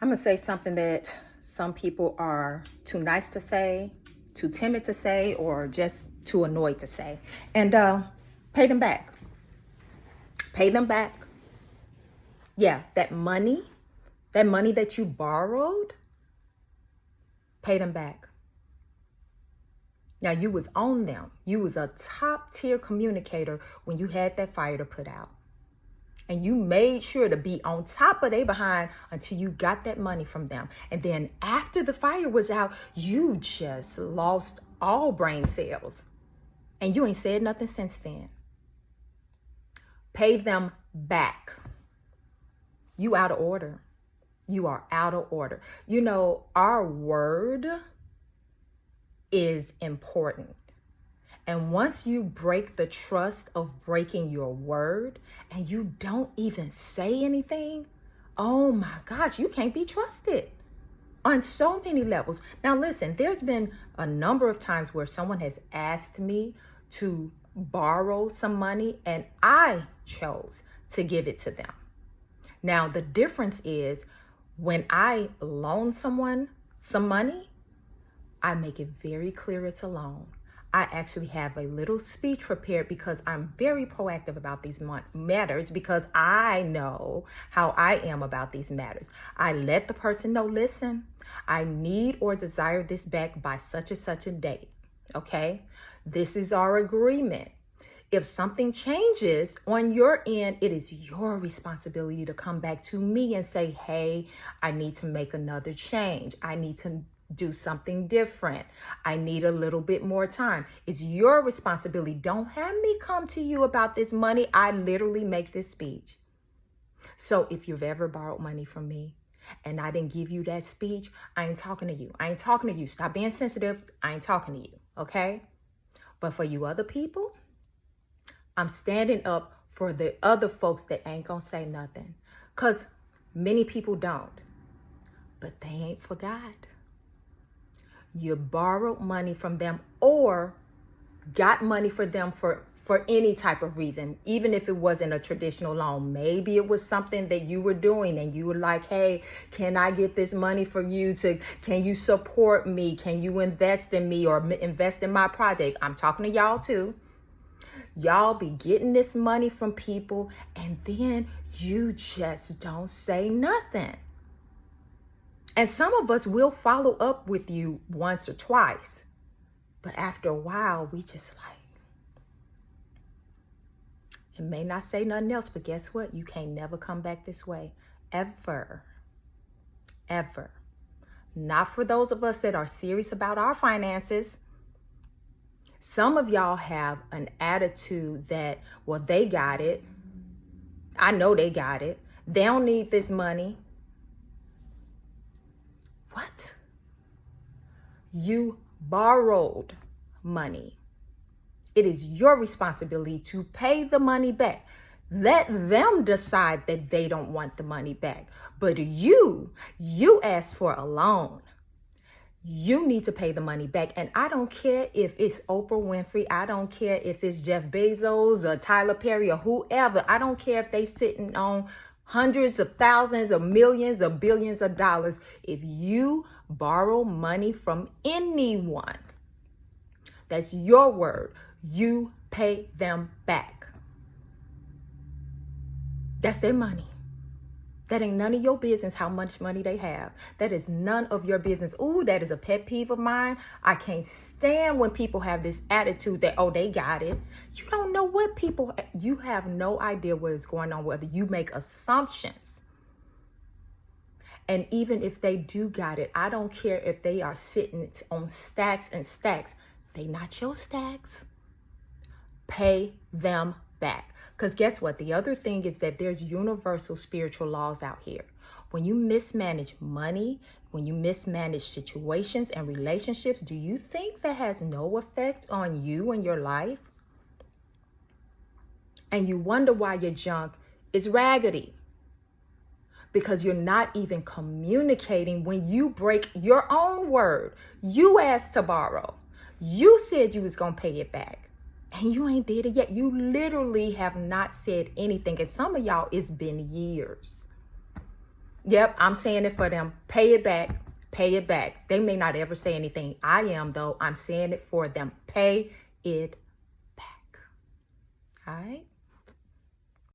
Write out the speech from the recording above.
I'm going to say something that some people are too nice to say, too timid to say, or just too annoyed to say. And pay them back. Pay them back. Yeah, that money that you borrowed, pay them back. Now, you was on them. You was a top tier communicator when you had that fire to put out. And you made sure to be on top of their behind until you got that money from them. And then after the fire was out, you just lost all brain cells. And you ain't said nothing since then. Pay them back. You out of order. You are out of order. You know, our word is important. And once you break the trust of breaking your word and you don't even say anything, oh my gosh, you can't be trusted on so many levels. Now, listen, there's been a number of times where someone has asked me to borrow some money and I chose to give it to them. Now, the difference is when I loan someone some money, I make it very clear it's a loan. I actually have a little speech prepared because I'm very proactive about these matters because I know how I am about these matters. I let the person know, listen, I need or desire this back by such and such a date. Okay, this is our agreement. If something changes on your end, it is your responsibility to come back to me and say, hey, I need to make another change. I need to do something different. I need a little bit more time. It's your responsibility. Don't have me come to you about this money. I literally make this speech. So if you've ever borrowed money from me and I didn't give you that speech, I ain't talking to you. I ain't talking to you. Stop being sensitive. I ain't talking to you. Okay? But for you other people, I'm standing up for the other folks that ain't gonna say nothing. Because many people don't. But they ain't forgot. You borrowed money from them or got money for them for any type of reason, even if it wasn't a traditional loan. Maybe it was something that you were doing and you were like, hey, can I get this money for you can you support me? Can you invest in me or invest in my project? I'm talking to y'all too. Y'all be getting this money from people and then you just don't say nothing. And some of us will follow up with you once or twice. But after a while, we just like, it may not say nothing else, but guess what? You can't never come back this way. Ever. Ever. Not for those of us that are serious about our finances. Some of y'all have an attitude that, well, they got it. I know they got it. They don't need this money. What? You borrowed money. It is your responsibility to pay the money back. Let them decide that they don't want the money back. But you asked for a loan. You need to pay the money back. And I don't care if it's Oprah Winfrey. I don't care if it's Jeff Bezos or Tyler Perry or whoever. I don't care if they sitting on hundreds of thousands of millions of billions of dollars. If you borrow money from anyone, that's your word. You pay them back. That's their money. That ain't none of your business how much money they have. That is none of your business. Ooh, that is a pet peeve of mine. I can't stand when people have this attitude that, oh, they got it. You don't know what people, you have no idea what is going on, whether you make assumptions. And even if they do got it, I don't care if they are sitting on stacks and stacks. They not your stacks. Pay them back. Because guess what? The other thing is that there's universal spiritual laws out here. When you mismanage money, when you mismanage situations and relationships, do you think that has no effect on you and your life? And you wonder why your junk is raggedy. Because you're not even communicating when you break your own word. You asked to borrow. You said you was going to pay it back. And you ain't did it yet. You literally have not said anything. And some of y'all, it's been years. Yep, I'm saying it for them. Pay it back. Pay it back. They may not ever say anything. I am, though. I'm saying it for them. Pay it back. All right?